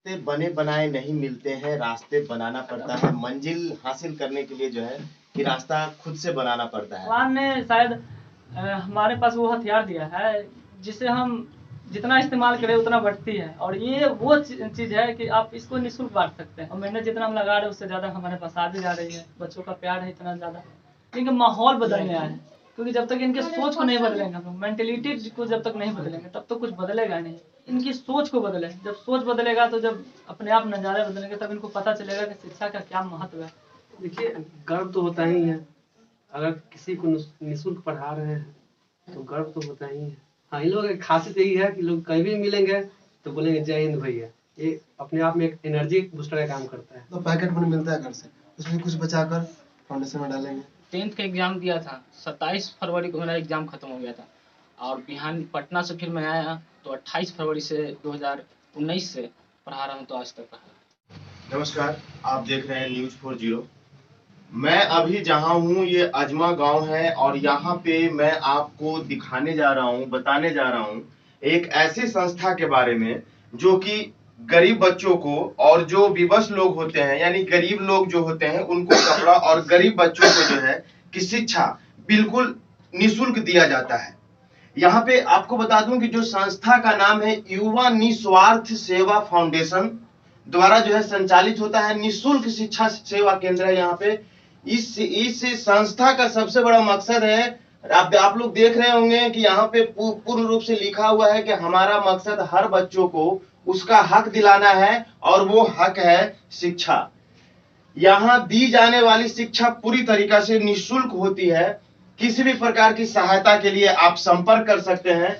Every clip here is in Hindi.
रास्ते बने बनाए नहीं मिलते हैं, रास्ते बनाना पड़ता है। मंजिल हासिल करने के लिए जो है कि रास्ता खुद से बनाना पड़ता है। भगवान ने शायद हमारे पास वो हथियार दिया है जिसे हम जितना इस्तेमाल करें उतना बढ़ती है। और ये वो चीज़ है कि आप इसको निःशुल्क बांट सकते हैं। और मेहनत जितना हम लगा रहे हैं उससे ज़्यादा हमारे पास आ भी जा रही है। बच्चों का प्यार है इतना ज़्यादा, लेकिन माहौल बदलने आया है। क्योंकि जब तक इनके सोच को नहीं बदलेंगे, हम लोग मेंटेलिटी को जब तक नहीं बदलेंगे तब तक कुछ बदलेगा नहीं। इनकी सोच को बदले, जब सोच बदलेगा तो जब अपने आप नज़ारे बदलेंगे तब इनको पता चलेगा कि शिक्षा का क्या महत्व है। देखिए, गर्व तो होता ही है। अगर किसी को निःशुल्क पढ़ा रहे हैं तो गर्व तो होता ही है। हाँ, इन लोगों की खासियत यही है कि लोग कहीं भी मिलेंगे तो बोलेंगे जय हिंद भैया। ये अपने आप में एक एनर्जी बूस्टर का काम करता है। तो पैकेट मनी मिलता है घर से, उसमें कुछ बचाकर फाउंडेशन में डालेंगे। 10th का एग्ज़ाम दिया था, 27 फरवरी को मेरा एग्ज़ाम ख़त्म हो गया था। और बिहान पटना से फिर मैं आया तो 28 फरवरी से 2019 से पढ़ा रहा हूँ, तो आज तक पढ़ा। नमस्कार, आप देख रहे हैं न्यूज़ 40। मैं अभी जहां हूं ये अजमा गांव है और यहाँ पे मैं आपको दिखाने जा रहा हूं, बताने जा रहा हूं एक ऐसी संस्था के बारे में जो कि गरीब बच्चों को और जो विवश लोग होते हैं यानी गरीब लोग जो होते हैं उनको कपड़ा और गरीब बच्चों को जो है कि शिक्षा बिल्कुल निःशुल्क दिया जाता है। यहाँ पे आपको बता दूं कि जो संस्था का नाम है युवा निस्वार्थ सेवा फाउंडेशन द्वारा जो है संचालित होता है। निःशुल्क शिक्षा सेवा केंद्र है यहाँ पे। इस संस्था का सबसे बड़ा मकसद है, आप लोग देख रहे होंगे कि यहाँ पे पूर्ण रूप से लिखा हुआ है कि हमारा मकसद हर बच्चों को उसका हक दिलाना है और वो हक है शिक्षा। यहाँ दी जाने वाली शिक्षा पूरी तरीका से निःशुल्क होती है। किसी भी प्रकार की सहायता के लिए आप संपर्क कर सकते हैं।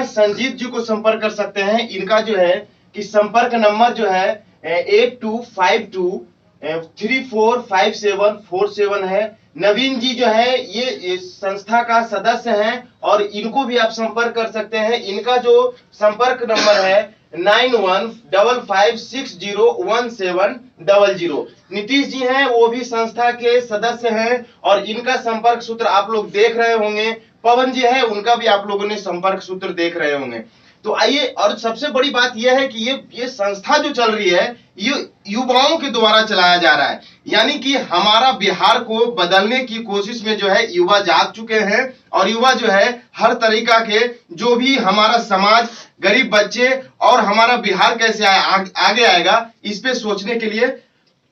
संजीत जी को संपर्क कर सकते हैं। इनका जो है कि संपर्क नंबर जो है 8252345747 है। नवीन जी जो है ये संस्था का सदस्य हैं और इनको भी आप संपर्क कर सकते हैं। इनका जो संपर्क नंबर है 9155601700। नीतीश जी हैं, वो भी संस्था के सदस्य हैं और इनका संपर्क सूत्र आप लोग देख रहे होंगे। पवन जी है, उनका भी आप लोगों ने संपर्क सूत्र देख रहे होंगे। तो आइए, और सबसे बड़ी बात यह है कि ये संस्था जो चल रही है ये युवाओं के द्वारा चलाया जा रहा है। यानी कि हमारा बिहार को बदलने की कोशिश में जो है युवा जाग चुके हैं और युवा जो है हर तरीका के जो भी हमारा समाज, गरीब बच्चे और हमारा बिहार कैसे आगे आएगा इस पे सोचने के लिए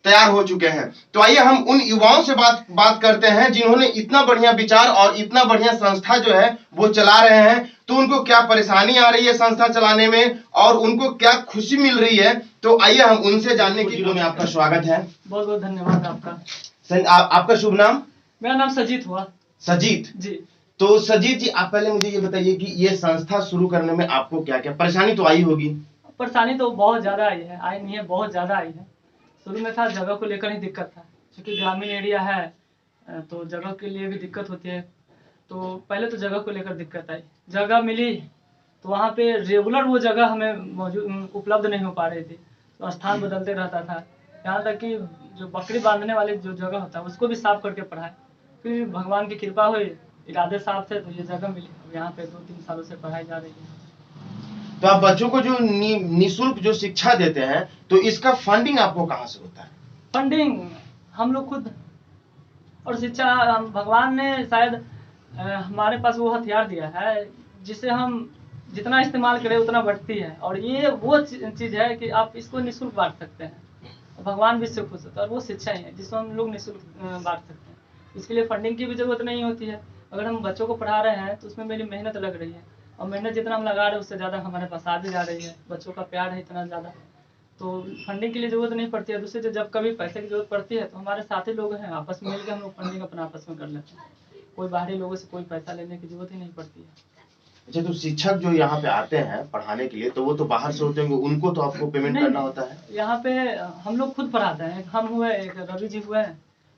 तैयार हो चुके हैं। तो आइए हम उन युवाओं से बात करते हैं जिन्होंने इतना बढ़िया विचार और इतना बढ़िया संस्था जो है वो चला रहे हैं। तो उनको क्या परेशानी आ रही है संस्था चलाने में और उनको क्या खुशी मिल रही है, तो आइए हम उनसे जानने की। में आपका स्वागत है। बहुत बहुत धन्यवाद आपका। आपका शुभ नाम? मेरा नाम सजीत हुआ। सजीत जी। तो सजीत जी, आप पहले मुझे ये बताइए कि ये संस्था शुरू करने में आपको क्या क्या परेशानी तो आई होगी? परेशानी तो बहुत ज्यादा आई है, आई नहीं है, बहुत ज्यादा आई है। शुरू में था जगह को लेकर ही दिक्कत था, क्योंकि ग्रामीण एरिया है तो जगह के लिए भी दिक्कत होती है। तो पहले तो जगह को लेकर दिक्कत आई, जगह मिली तो वहाँ पे रेगुलर वो जगह हमें मौजूद उपलब्ध नहीं हो पा रही थी, तो स्थान बदलते रहता था। यहाँ तक कि जो बकरी बांधने वाले जो जगह होता है उसको भी साफ करके पढ़ाए। फिर भगवान की कृपा हुई, इरादे साफ थे तो ये जगह मिली। यहाँ पे 2-3 सालों से पढ़ाई जा रही है। तो आप बच्चों को जो निःशुल्क जो शिक्षा देते हैं तो इसका फंडिंग आपको कहाँ से होता है? फंडिंग हम लोग खुद, और शिक्षा भगवान ने शायद हमारे पास वो हथियार दिया है जिसे हम जितना इस्तेमाल करें उतना बढ़ती है। और ये वो चीज़ है कि आप इसको निःशुल्क बांट सकते हैं। भगवान भी इससे खुश होता है और वो शिक्षा ही है जिसको हम लोग निःशुल्क बांट सकते हैं। इसके लिए फंडिंग की भी ज़रूरत नहीं होती है। अगर हम बच्चों को पढ़ा रहे हैं तो उसमें मेरी मेहनत लग रही है और मेहनत जितना हम लगा रहे हैं उससे ज़्यादा हमारे पास आ भी जा रही है। बच्चों का प्यार है इतना ज़्यादा, तो फंडिंग के लिए ज़रूरत नहीं पड़ती है। दूसरे जब कभी पैसे की ज़रूरत पड़ती है तो हमारे साथी लोग हैं, आपस में मिलकर हम लोग फंडिंग अपना आपस में कर लेते हैं। कोई बाहरी लोगों से कोई पैसा लेने की ज़रूरत ही नहीं पड़ती है। अच्छा, तो शिक्षक जो यहाँ पे आते हैं पढ़ाने के लिए तो वो तो बाहर से होते होंगे, उनको तो आपको पेमेंट करना होता है? यहाँ पे हम लोग खुद पढ़ाते हैं। एक हम हुए, एक रवि जी हुए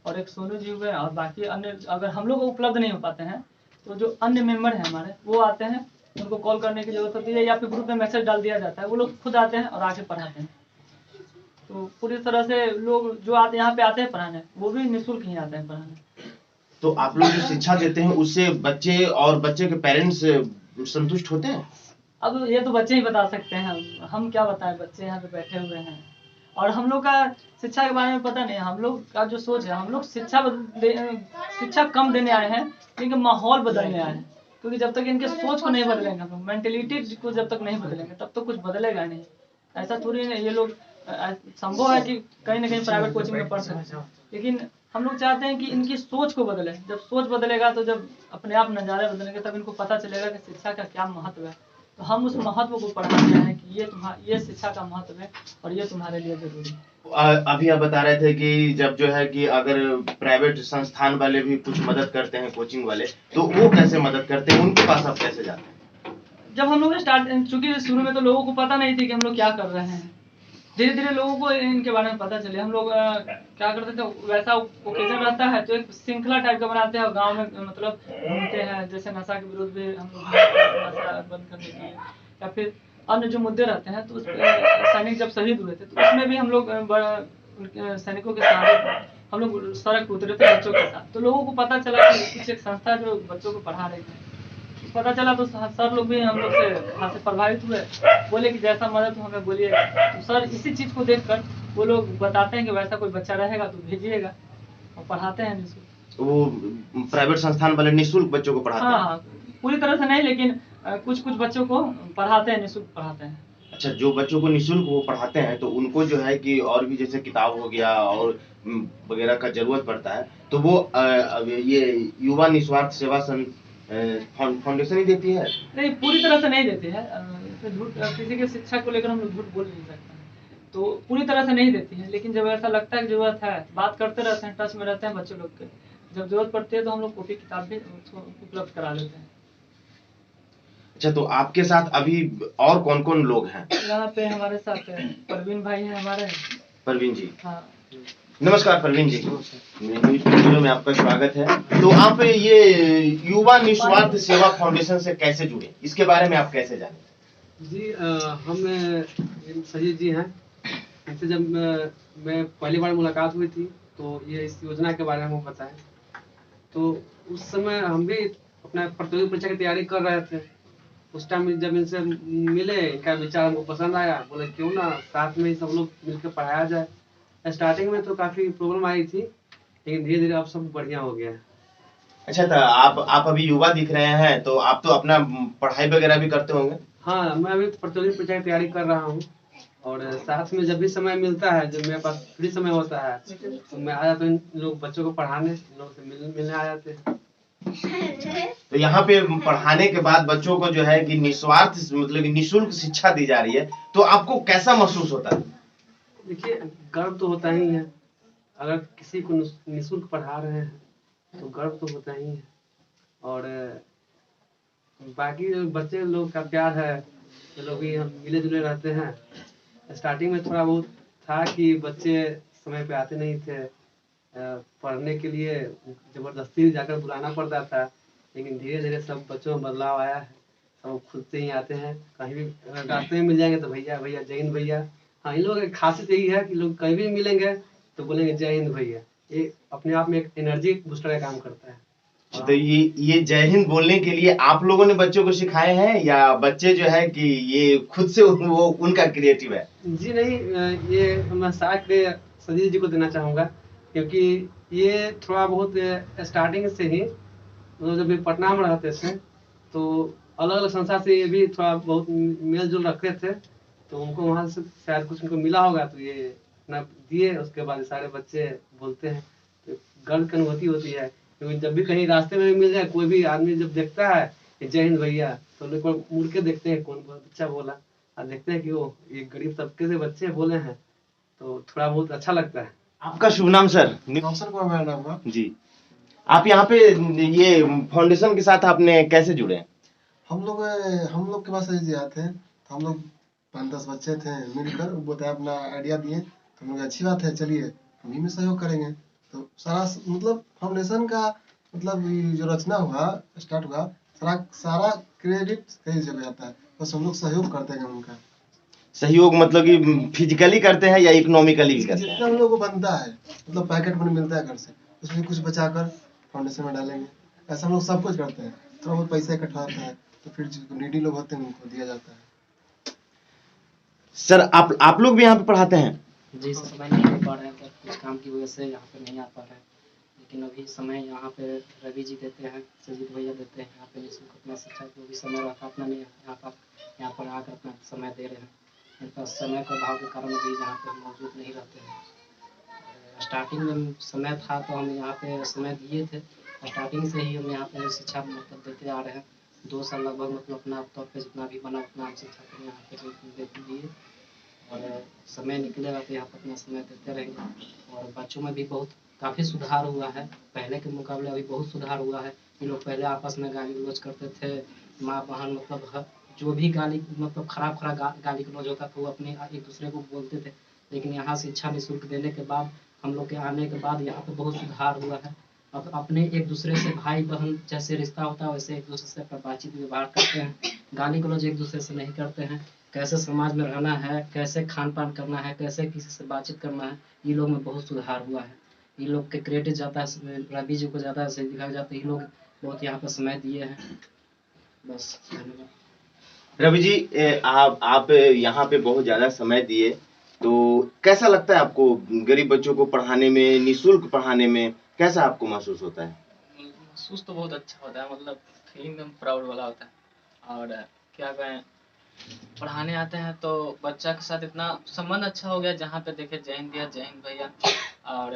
और एक सोनू जी हुए, और बाकी अन्य अगर हम लोग उपलब्ध नहीं हो पाते हैं तो जो अन्य मेंबर हैं हमारे वो आते हैं, उनको कॉल करने की जरूरत होती है या फिर ग्रुप में मैसेज डाल दिया जाता है, वो लोग खुद आते हैं और आके पढ़ाते हैं। तो पूरी तरह से लोग जो आते यहाँ पे आते हैं पढ़ाने वो भी निःशुल्क ही आते हैं पढ़ाने। तो आप लोग जो शिक्षा देते हैं उससे बच्चे और बच्चे के पेरेंट्स संतुष्ट होते हैं? अब ये तो बच्चे ही बता सकते हैं, हम क्या बताएं, बच्चे यहाँ पे बैठे हुए हैं। और हम लोग का शिक्षा के बारे में पता नहीं, हम लोग का जो सोच है, हम लोग शिक्षा कम देने आए हैं, लेकिन माहौल बदलने आए हैं। क्योंकि जब तक इनके सोच को नहीं बदलेंगे, हम लोग मेंटेलिटी को जब तक नहीं बदलेंगे तब तक कुछ बदलेगा नहीं। ऐसा थोड़ी नहीं ये लोग संभव है कि कहीं ना कहीं प्राइवेट कोचिंग में पढ़ सकते हैं, लेकिन हम लोग चाहते हैं कि इनकी सोच को बदले। जब सोच बदलेगा तो जब अपने आप नज़ारे बदलेंगे तब इनको पता चलेगा कि शिक्षा का क्या महत्व है। तो हम उस महत्व को पढ़ाते हैं कि ये शिक्षा का महत्व है और ये तुम्हारे लिए जरूरी है। अभी आप बता रहे थे कि जब जो है कि अगर प्राइवेट संस्थान वाले भी कुछ मदद करते हैं, कोचिंग वाले, तो वो कैसे मदद करते हैं, उनके पास आप कैसे जाते हैं? जब हम लोग चूंकि शुरू में तो लोगों को पता नहीं थी कि हम लोग क्या कर रहे हैं, धीरे धीरे लोगों को इनके बारे में पता चले। हम लोग क्या करते थे, वैसा ओकेजन रहता है तो एक श्रृंखला टाइप का बनाते हैं, गांव में मतलब घूमते हैं, जैसे नशा के विरुद्ध भी हम लोग नशा बंद करने के लिए, या फिर अन्य जो मुद्दे रहते हैं। तो उस सैनिक जब शहीद हुए थे तो उसमें भी हम लोग सैनिकों के साथ हम लोग सड़क उतरे थे बच्चों के साथ। तो लोगों को पता चला कि कुछ एक संस्था जो बच्चों को पढ़ा रही थी, पता चला तो सर लोग भी हम लोग से वहाँ से प्रभावित हुए, बोले कि जैसा मदद हो हमें बोलिए। तो सर इसी चीज़ को देखकर वो लोग बताते हैं कि वैसा कोई बच्चा रहेगा तो भेजिएगा, और पढ़ाते हैं निःशुल्क। वो प्राइवेट संस्थान वाले निःशुल्क बच्चों को पढ़ाते हाँ हैं? हाँ, पूरी तरह से नहीं, लेकिन कुछ कुछ बच्चों को पढ़ाते हैं, निःशुल्क पढ़ाते हैं। अच्छा, जो बच्चों को निःशुल्क वो पढ़ाते हैं तो उनको जो है कि और भी जैसे किताब हो गया और वगैरह का जरूरत पड़ता है, तो वो ये युवा निस्वार्थ सेवा फाउंडेशन ही देती है? नहीं, पूरी तरह से नहीं देती है। किसी के शिक्षा को लेकर हम लोग झूठ बोल नहीं सकते हैं, तो पूरी तरह से नहीं देती है। लेकिन जब ऐसा लगता है कि जरूरत है, बात करते रहते हैं, टच में रहते हैं बच्चों लोग के, जब जरूरत पड़ती है तो हम लोग कॉपी किताब भी उपलब्ध करा लेते हैं। अच्छा, तो आपके साथ अभी और कौन कौन लोग हैं? यहाँ पे हमारे साथ परवीन भाई हैं हमारे। परवीन जी, हाँ, नमस्कार परवीन जी, न्यूज़ स्टूडियो में आपका स्वागत है। तो आप ये युवा निस्वार्थ सेवा फाउंडेशन से कैसे जुड़े, इसके बारे में आप कैसे जाने? जी हम सजीव जी हैं। इनसे जब मैं पहली बार मुलाकात हुई थी तो ये इस योजना के बारे में हमको बताया। तो उस समय हम भी अपना प्रतियोगी परीक्षा की तैयारी कर रहे थे। उस टाइम जब इनसे मिले, इनका विचार हमको पसंद आया, बोले क्यों ना साथ में ही सब लोग मिलकर पढ़ाया जाए। स्टार्टिंग में तो काफ़ी प्रॉब्लम आई थी, लेकिन धीरे धीरे अब सब बढ़िया हो गया है। अच्छा, तो आप अभी युवा दिख रहे हैं, तो आप तो अपना पढ़ाई वगैरह भी करते होंगे? हाँ, मैं अभी प्रतियोगी परीक्षा की तैयारी कर रहा हूँ, और साथ में जब भी समय मिलता है, जब मेरे पास फ्री समय होता है, तो मैं आ जाता हूँ इन लोग बच्चों को पढ़ाने, इन लोग से मिलने आ जाते हैं। तो यहाँ पे पढ़ाने के बाद बच्चों को जो है कि निस्वार्थ मतलब कि निःशुल्क शिक्षा दी जा रही है, तो आपको कैसा महसूस होता है? देखिए, गर्व तो होता ही है। अगर किसी को निःशुल्क पढ़ा रहे हैं तो गर्व तो होता ही है। और बाकी जो बच्चे लोग का प्यार है, ये लोग भी हम मिले जुले रहते हैं। स्टार्टिंग में थोड़ा बहुत था कि बच्चे समय पे आते नहीं थे, पढ़ने के लिए जबरदस्ती जाकर बुलाना पड़ता था, लेकिन धीरे धीरे सब बच्चों में बदलाव आया है। सब खुद से ही आते हैं, कहीं भी रास्ते में मिल जाएंगे तो भैया भैया जय हिंद भैया। हाँ, इन लोगों की खासियत यही है कि लोग कहीं भी मिलेंगे तो बोलेंगे जय हिंद भैया। ये अपने आप में एक एनर्जी बूस्टर का काम करता है। तो ये जय हिंद बोलने के लिए आप लोगों ने बच्चों को सिखाए हैं या बच्चे जो है कि ये खुद से वो उनका क्रिएटिव है? जी नहीं, ये मैं साक्ष्य सजीव जी को देना चाहूँगा, क्योंकि ये थोड़ा बहुत स्टार्टिंग से ही जब ये पटना में रहते थे तो अलग अलग संस्था से ये भी थोड़ा बहुत मेल जोल रखते थे, तो उनको वहाँ से शायद कुछ उनको मिला होगा, तो ये अपना दिए। उसके बाद सारे बच्चे बोलते हैं, तो गर्व की अनुभूति होती है। क्योंकि जब भी कहीं रास्ते में मिल जाए, कोई भी आदमी जब देखता है कि जय हिंद भैया, तो लोग मुड़ के देखते हैं कौन बच्चा बोला, और देखते हैं कि वो ये गरीब तबके से बच्चे बोले हैं, तो थोड़ा बहुत अच्छा लगता है। आपका शुभ नाम सर? अवसर को मेरा नाम है जी, आप यहाँ पे ये फाउंडेशन के साथ आपने कैसे जुड़े? हम लोग के पास जी आए थे, तो हम लोग 5-10 बच्चे थे मिलकर, वो बताया, अपना आइडिया दिए, तो हम लोग अच्छी बात है, चलिए हम ही में सहयोग करेंगे। तो सारा मतलब फाउंडेशन का मतलब जो रचना हुआ, स्टार्ट हुआ, सारा क्रेडिट कहीं जगह जाता है, बस हम लोग सहयोग करते हैं उनका। सहयोग मतलब कि फिजिकली करते हैं या इकोनॉमिकली भी करते हैं? जितना हम लोग को बनता है, मतलब पैकेट मनी मिलता है घर से, उसमें कुछ बचाकर फाउंडेशन में डालेंगे। ऐसा हम लोग सब कुछ करते हैं। थोड़ा बहुत पैसा इकट्ठा होता है तो फिर जो नीडी लोग होते हैं उनको दिया जाता है। सर आप लोग भी यहाँ पे पढ़ाते हैं? जी सर, मैं नहीं आ पा रहे हैं, कुछ काम की वजह से यहाँ पे नहीं आ पा रहे हैं, लेकिन अभी समय यहाँ पे रवि जी देते हैं, सजीत भैया देते हैं यहाँ पे निःशुल्क अपना शिक्षा, जो भी समय रहता है अपना नहीं यहाँ पर आकर अपना समय दे रहे हैं। इनका समय का अभाव के कारण भी यहाँ पे हम मौजूद नहीं रहते हैं। स्टार्टिंग में समय था तो हम यहाँ पे समय दिए थे, स्टार्टिंग से ही हम यहाँ पे शिक्षा मतलब देते आ रहे हैं। 2 साल लगभग मतलब अपना तौर पर जितना भी बना उतना हम शिक्षा को यहाँ पे देते दिए, और समय निकलेगा तो यहाँ पर अपना समय देते रहेंगे। और बच्चों में भी बहुत काफ़ी सुधार हुआ है, पहले के मुकाबले अभी बहुत सुधार हुआ है। ये लोग पहले आपस में गाली गलौज करते थे, माँ बहन मतलब जो भी गाली मतलब खराब गाली गलौज होता था वो अपने एक दूसरे को बोलते थे, लेकिन यहाँ शिक्षा निःशुल्क देने के बाद, हम लोग के आने के बाद यहाँ पे बहुत सुधार हुआ है। अब अपने एक दूसरे से भाई बहन जैसे रिश्ता होता है वैसे एक दूसरे से अपना बातचीत व्यवहार करते हैं, गाली गलौज एक दूसरे से नहीं करते हैं। कैसे समाज में रहना है, कैसे खान पान करना है, कैसे किसी से बातचीत करना है, ये लोग में बहुत सुधार हुआ है। ये लोग के क्रेडिट जाता है रवि जी को, ज़्यादा सही दिखाया जाता है, ये लोग बहुत यहाँ पर समय दिए हैं। बस धन्यवाद। रवि जी, आप यहाँ पे बहुत ज्यादा समय दिए, तो कैसा लगता है आपको गरीब बच्चों को पढ़ाने में, निःशुल्क पढ़ाने में कैसा आपको महसूस होता है? महसूस तो बहुत अच्छा होता है, मतलब फीलिंग एकदम प्राउड वाला होता है। और क्या कहें, पढ़ाने आते हैं तो बच्चा के साथ इतना संबंध अच्छा हो गया, जहाँ पे देखे जय हिंद भैया, जय हिंद भैया, और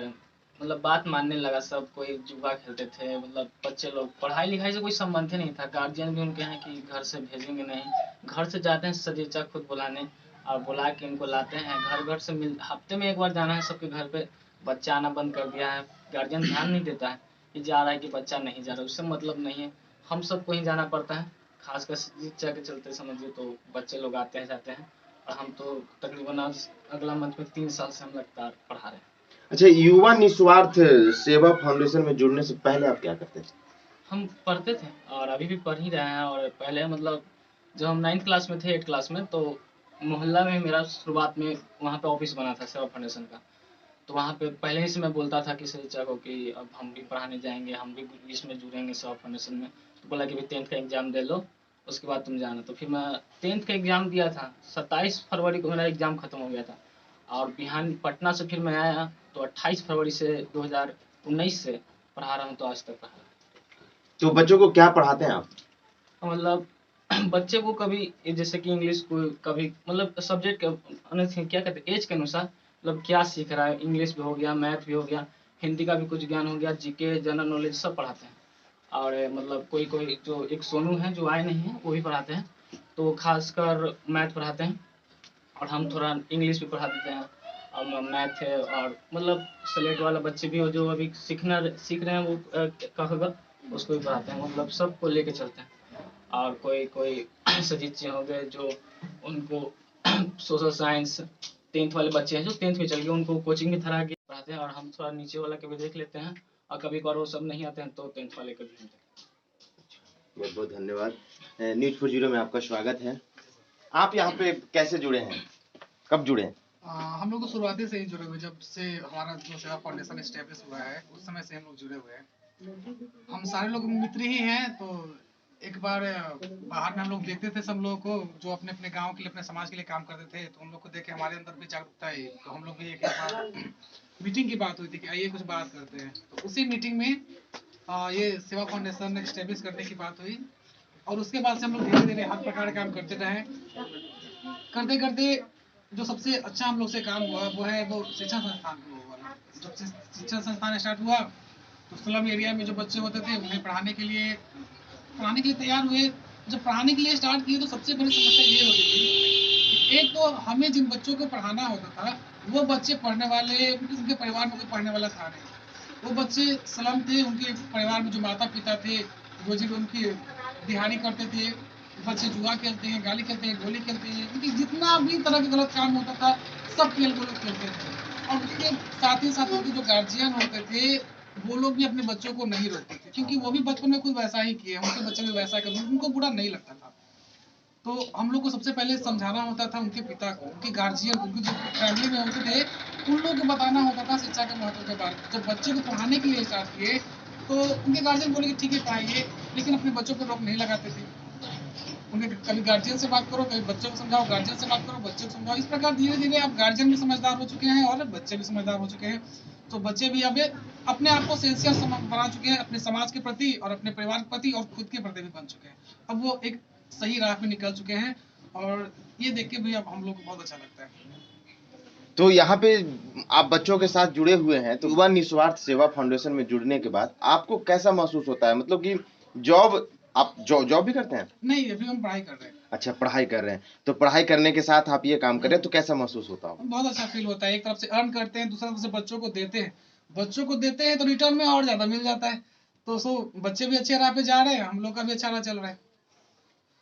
मतलब बात मानने लगा सब। कोई जुआ खेलते थे, मतलब बच्चे लोग, पढ़ाई लिखाई से कोई संबंध ही नहीं था। गार्जियन भी उनके हैं कि घर से भेजेंगे नहीं, घर से जाते हैं सजीचा खुद बुलाने, और बुला के इनको लाते हैं घर। घर से हफ्ते में एक बार जाना है सबके घर पे। बच्चा आना बंद कर दिया है, गार्जियन ध्यान नहीं देता है कि जा रहा है कि बच्चा नहीं जा रहा है, उससे मतलब नहीं है। हम सबको ही जाना पड़ता है, खासकर शिक्षा के चलते समझिए तो बच्चे लोग आते हैं जाते हैं। और हम तो तकरीबन आज अगला मंथ में 3 साल से हम लगातार पढ़ा रहे हैं। अच्छा, युवा निस्वार्थ सेवा फाउंडेशन में जुड़ने से पहले आप क्या करते थे? हम पढ़ते थे और अभी भी पढ़ ही रहे हैं। और पहले मतलब जब हम 9th क्लास में थे, 8th क्लास में, तो मोहल्ला में मेरा शुरुआत में वहाँ पे ऑफिस बना था सेवा फाउंडेशन का। तो वहाँ पे पहले ही से मैं बोलता था कि शिक्षा को कि अब हम भी पढ़ाने जाएंगे, हम भी इसमें जुड़ेंगे सेवा फाउंडेशन में। तो बोला कि 10th का एग्ज़ाम दे लो, उसके बाद तुम जाना। तो फिर मैं 10th का एग्ज़ाम दिया था, 27 फरवरी को मेरा एग्ज़ाम ख़त्म हो गया था। और बिहान पटना से फिर मैं आया तो 28 फरवरी से 2019 से पढ़ा रहा हूँ, तो आज तक पढ़ा रहा हूँ। तो बच्चों को क्या पढ़ाते हैं आप? मतलब बच्चे को कभी जैसे कि इंग्लिश को, कभी मतलब सब्जेक्ट के क्या कहते हैं एज के अनुसार, मतलब क्या सीख रहा है, इंग्लिश भी हो गया, मैथ भी हो गया, हिंदी का भी कुछ ज्ञान हो गया, जीके, जनरल नॉलेज सब पढ़ाते हैं। और मतलब कोई कोई जो एक सोनू है जो आए नहीं हैं वो भी पढ़ाते हैं, तो वो खासकर मैथ पढ़ाते हैं। और हम थोड़ा इंग्लिश भी पढ़ा देते हैं, और मैथ है। और मतलब स्लेट वाला बच्चे भी हो जो अभी सीख रहे हैं वो क उसको भी पढ़ाते हैं, मतलब सबको लेके चलते हैं। और कोई कोई सजीत जी हो गए जो उनको सोशल साइंस 10th वाले बच्चे हैं जो 10th में चल गए, उनको कोचिंग भी थरा के पढ़ाते हैं। और हम थोड़ा नीचे वाला के भी देख लेते हैं, और कभी कभार वो सब नहीं आते हैं तो 10th वाले के भी लेते हैं। बहुत बहुत धन्यवाद। न्यूज 40 में आपका स्वागत है। आप यहाँ पे कैसे जुड़े हैं, कब जुड़े हैं? हम लोग तो शुरुआती से ही जुड़े हुए, जब से हमारा जो सेवा फाउंडेशन एस्टेब्लिश हुआ है उस समय से हम लोग जुड़े हुए हैं। हम सारे लोग मित्र ही हैं। तो एक बार बाहर में हम लोग देखते थे सब लोगों को जो अपने अपने गांव के लिए, अपने समाज के लिए काम करते थे, तो उन लोग को देख के हमारे अंदर भी जागरूकता है। तो हम लोग भी एक बार मीटिंग की बात हुई थी कि आइए कुछ बात करते हैं। तो उसी मीटिंग में ये सेवा फाउंडेशन एस्टेब्लिश करने की बात हुई, और उसके बाद से हम लोग धीरे धीरे हाथ पकड़ काम करते रहे। करते करते जो सबसे अच्छा हम लोग से काम हुआ वो है वो शिक्षा संस्थान हुआ। जब से शिक्षा संस्थान स्टार्ट हुआ तो स्लम एरिया में जो बच्चे होते थे उन्हें पढ़ाने के लिए तैयार हुए। जब पढ़ाने के लिए स्टार्ट किए तो सबसे बड़ी समस्या ये होती थी कि एक तो हमें जिन बच्चों को पढ़ाना होता था वो बच्चे पढ़ने वाले, उनके परिवार में कोई पढ़ने वाला था नहीं। वो बच्चे स्लम थे, उनके परिवार में जो माता पिता थे वो जो उनकी दिहाड़ी करते थे, बच्चे जुआ खेलते हैं, गाली खेलते हैं, गोली खेलते हैं, क्योंकि जितना भी तरह के गलत काम होता था सब खेल वो लोग खेलते थे। और उसके साथ ही साथ उनके जो गार्जियन होते थे वो लोग भी अपने बच्चों को नहीं रोकते थे, क्योंकि वो भी बचपन में खुद वैसा ही किए, उनके बच्चे भी वैसा कर, उनको बुरा नहीं लगता था। तो हम लोग को सबसे पहले समझाना होता था उनके पिता को, उनके गार्जियन को, उनकी जो फैमिली में होते थे उन लोगों को बताना होता था शिक्षा के महत्व के बारे में। जब बच्चे को पढ़ाने के लिए स्टार्ट किए तो उनके गार्जियन बोले कि ठीक है पढ़ाइए, लेकिन अपने बच्चों पर रोक नहीं लगाते थे। उनके कभी गार्जियन से बात करो, कभी बच्चों को समझाओ, गार्जियन से बात करो, बच्चे को समझाओ। इस प्रकार धीरे धीरे अब गार्जियन भी समझदार हो चुके हैं और बच्चे भी समझदार हो चुके हैं। तो बच्चे भी अब अपने आप को सिंसियर बना चुके हैं अपने समाज के प्रति और अपने परिवार के प्रति और खुद के प्रति भी बन चुके हैं। अब वो एक सही राह पे निकल चुके हैं और ये देख के भी अब हम लोग को बहुत अच्छा लगता है। तो यहाँ पे आप बच्चों के साथ जुड़े हुए हैं, तो युवा निस्वार्थ सेवा फाउंडेशन में जुड़ने के बाद आपको कैसा महसूस होता है? मतलब कि जॉब, आप जॉब भी करते हैं? नहीं, अभी हम पढ़ाई कर रहे हैं। अच्छा, पढ़ाई कर रहे हैं। तो पढ़ाई करने के साथ आप ये काम कर रहे हैं, तो कैसा महसूस होता होगा? बहुत अच्छा फील होता है। एक तरफ से अर्न करते हैं, दूसरा तरफ से बच्चों को देते हैं तो रिटर्न में और ज्यादा मिल जाता है। तो बच्चे भी अच्छे राह पे जा रहे हैं, हम लोग का भी अच्छा राह चल रहा है।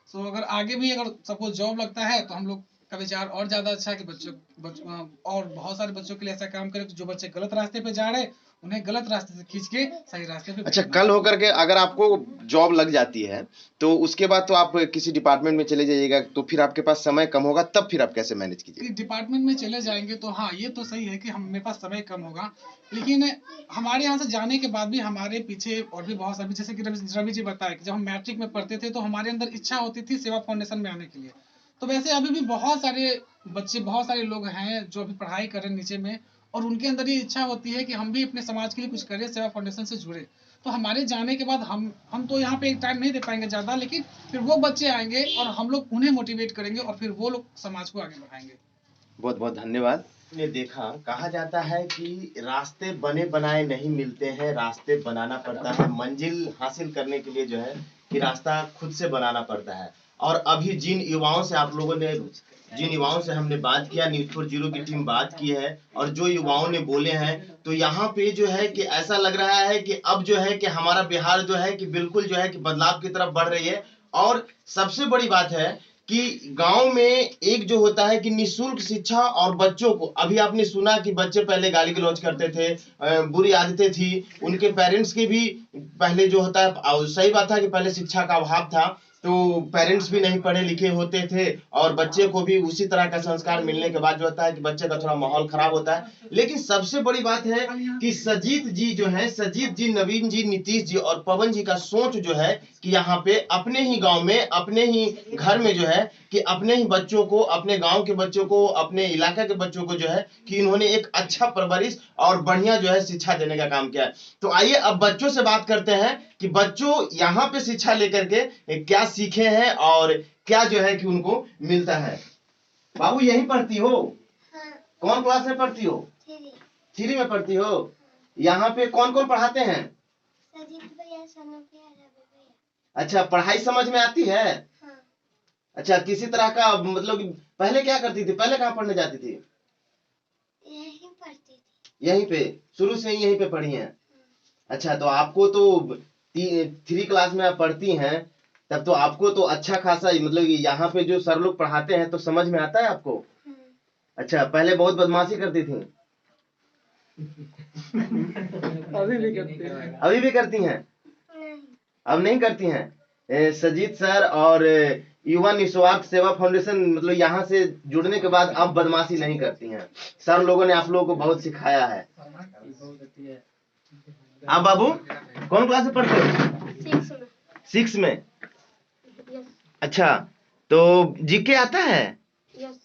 अगर आगे भी अगर सपोज जॉब लगता है तो हम लोग का विचार और ज्यादा अच्छा है कि बच्चों और बहुत सारे बच्चों के लिए ऐसा काम करें जो बच्चे गलत रास्ते पे जा रहे हैं उन्हें गलत रास्ते से खींच के सही रास्ते पे अच्छा, भेजना। कल होकर के अगर आपको जॉब लग जाती है तो उसके बाद तो आप किसी डिपार्टमेंट में चले जाइएगा, तो फिर आपके पास समय कम होगा, तब फिर आप कैसे मैनेज कीजिएगा? डिपार्टमेंट में चले जाएंगे तो हाँ, ये तो सही है कि मेरे पास समय कम होगा, लेकिन हमारे यहाँ से जाने के बाद भी हमारे पीछे और भी बहुत सारे, जैसे कि रवि जी बताया कि जब हम मैट्रिक में पढ़ते थे तो हमारे अंदर इच्छा होती थी सेवा फाउंडेशन में आने के लिए। तो वैसे अभी भी बहुत सारे बच्चे, बहुत सारे लोग हैं जो अभी पढ़ाई कर रहे हैं नीचे में, और उनके अंदर ये इच्छा होती है कि हम भी अपने समाज के लिए कुछ करें, सेवा फाउंडेशन से जुड़े। तो हमारे जाने के बाद हम तो यहाँ पे एक टाइम नहीं दे पाएंगे ज़्यादा, लेकिन फिर वो बच्चे आएंगे और हम लोग उन्हें मोटिवेट करेंगे और फिर वो लोग समाज को आगे बढ़ाएंगे। बहुत बहुत धन्यवाद। ने देखा, कहा जाता है कि रास्ते बने बनाए नहीं मिलते हैं, रास्ते बनाना पड़ता है। मंजिल हासिल करने के लिए जो है कि रास्ता खुद से बनाना पड़ता है। और अभी जिन युवाओं से हमने बात किया, न्यूज़ फॉर जीरो की टीम बात की है, और जो युवाओं ने बोले हैं, तो यहाँ पे जो है कि ऐसा लग रहा है कि अब जो है कि हमारा बिहार जो है कि बिल्कुल जो है कि बदलाव की तरफ बढ़ रही है। और सबसे बड़ी बात है कि गांव में एक जो होता है कि निःशुल्क शिक्षा, और बच्चों को, अभी आपने सुना कि बच्चे पहले गाली गलौज करते थे, बुरी आदतें थी, उनके पेरेंट्स के भी पहले जो होता है, सही बात था कि पहले शिक्षा का अभाव था, तो पेरेंट्स भी नहीं पढ़े लिखे होते थे, और बच्चे को भी उसी तरह का संस्कार मिलने के बाद जो होता है कि बच्चे का थोड़ा माहौल खराब होता है। लेकिन सबसे बड़ी बात है कि सजीत जी, नवीन जी, नीतीश जी और पवन जी का सोच जो है कि यहाँ पे अपने ही गांव में, अपने ही घर में जो है कि अपने ही बच्चों को, अपने गांव के बच्चों को, अपने इलाका के बच्चों को जो है कि इन्होंने एक अच्छा परवरिश और बढ़िया जो है शिक्षा देने का काम किया है। तो आइए अब बच्चों से बात करते हैं कि बच्चों यहाँ पे शिक्षा लेकर के क्या सीखे हैं और क्या जो है कि उनको मिलता है। बाबू, यहीं पढ़ती हो? हाँ। कौन क्लास में पढ़ती हो? 3 में पढ़ती हो? यहाँ पे कौन कौन पढ़ाते हैं? सजीत भैया, सनु भैया, रवि भैया। अच्छा, पढ़ाई समझ में आती है? हाँ। अच्छा, किसी तरह का मतलब पहले क्या करती थी? पहले कहाँ पढ़ने जाती थी? यहीं पढ़ती थी। यहीं पे शुरू से ही यहीं पे पढ़ी हैं? अच्छा, तो आपको तो 3 क्लास में आप पढ़ती हैं, तब तो आपको तो अच्छा खासा मतलब यहाँ पे जो सर लोग पढ़ाते हैं तो समझ में आता है आपको? अच्छा, पहले बहुत बदमाशी करती थी? अभी भी करते हैं। अभी भी करती हैं? नहीं। अब नहीं करती हैं? सजीत सर और युवा निस्वार्थ सेवा फाउंडेशन मतलब यहाँ से जुड़ने के बाद अब बदमाशी नहीं करती हैं। सर लोगों ने आप लोगों को बहुत सिखाया है। आप बाबू कौन क्लास में पढ़ते हो? 6 में। 6 में? यस। अच्छा, तो जीके आता है? यस।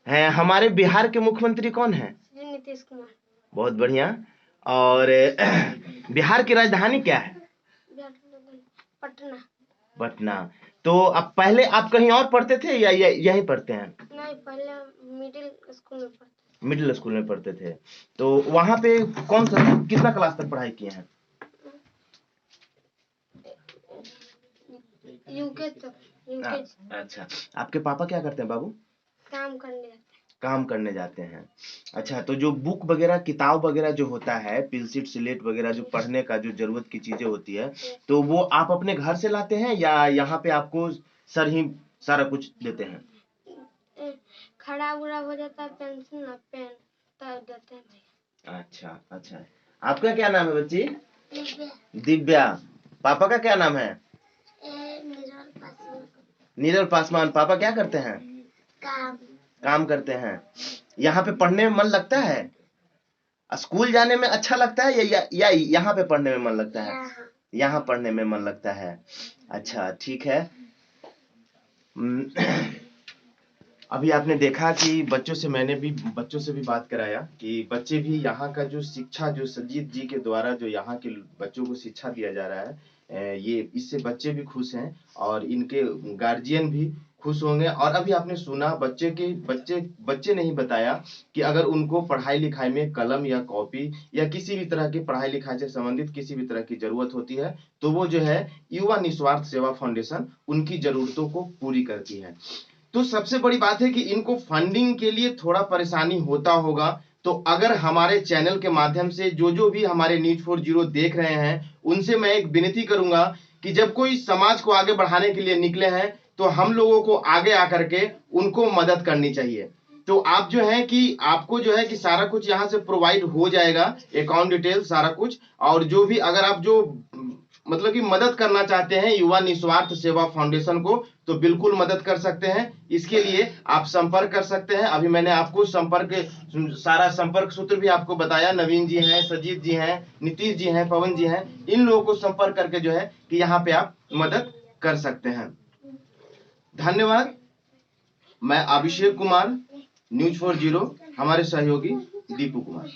हैं, हमारे बिहार के मुख्यमंत्री कौन है? श्री नीतीश कुमार। बहुत बढ़िया। और बिहार की राजधानी क्या है? पटना। पटना। तो अब पहले आप कहीं और पढ़ते थे या यहीं पढ़ते हैं? नहीं, पहले मिडिल स्कूल में पढ़ते। मिडिल स्कूल में पढ़ते थे। तो वहां पे कौन सा कितना क्लास तक पढ़ाई किए हैं? यूके तक। अच्छा, आपके पापा क्या करते हैं बाबू? काम करने जाते हैं। काम करने जाते हैं। अच्छा, तो जो बुक वगैरह, किताब वगैरह जो होता है, पेंसिल स्लेट वगैरह जो पढ़ने का जो जरूरत की चीजें होती है, तो वो आप अपने घर से लाते हैं या यहाँ पे आपको सर ही सारा कुछ देते हैं? खराब उराब हो जाता है पेंसिल ना पेन तब देते हैं। अच्छा अच्छा, आपका क्या नाम है बच्ची? दिव्या। पापा का क्या नाम है? नीरल पासवान। पापा क्या करते हैं? काम करते हैं। यहाँ पे पढ़ने में मन लगता है? स्कूल जाने में अच्छा लगता है या यहाँ पे पढ़ने में मन लगता है? यहाँ पढ़ने में मन लगता है। अच्छा, ठीक है। अभी आपने देखा कि बच्चों से भी बात कराया कि बच्चे भी यहाँ का जो शिक्षा जो सजीत जी के द्वारा जो यहाँ के बच्चों को शिक्षा दिया जा रहा है, ये इससे बच्चे भी खुश हैं और इनके गार्जियन भी खुश होंगे। और अभी आपने सुना बच्चे नहीं बताया कि अगर उनको पढ़ाई लिखाई में कलम या कॉपी या किसी भी तरह की पढ़ाई लिखाई से संबंधित किसी भी तरह की जरूरत होती है तो वो जो है युवा निस्वार्थ सेवा फाउंडेशन उनकी जरूरतों को पूरी करती है। तो सबसे बड़ी बात है कि इनको फंडिंग के लिए थोड़ा परेशानी होता होगा, तो अगर हमारे चैनल के माध्यम से जो भी हमारे न्यूज़40 देख रहे हैं उनसे मैं एक विनती करूंगा कि जब कोई समाज को आगे बढ़ाने के लिए निकले हैं तो हम लोगों को आगे आकर के उनको मदद करनी चाहिए। तो आप जो है कि आपको जो है कि सारा कुछ यहाँ से प्रोवाइड हो जाएगा, अकाउंट डिटेल सारा कुछ, और जो भी अगर आप जो मतलब कि मदद करना चाहते हैं युवा निस्वार्थ सेवा फाउंडेशन को तो बिल्कुल मदद कर सकते हैं। इसके लिए आप संपर्क कर सकते हैं। अभी मैंने आपको सारा संपर्क सूत्र भी आपको बताया। नवीन जी हैं, सजीत जी हैं, नीतीश जी हैं, पवन जी हैं, इन लोगों को संपर्क करके जो है कि यहाँ पे आप मदद कर सकते हैं। धन्यवाद। मैं अभिषेक कुमार, न्यूज़40, हमारे सहयोगी दीपू कुमार।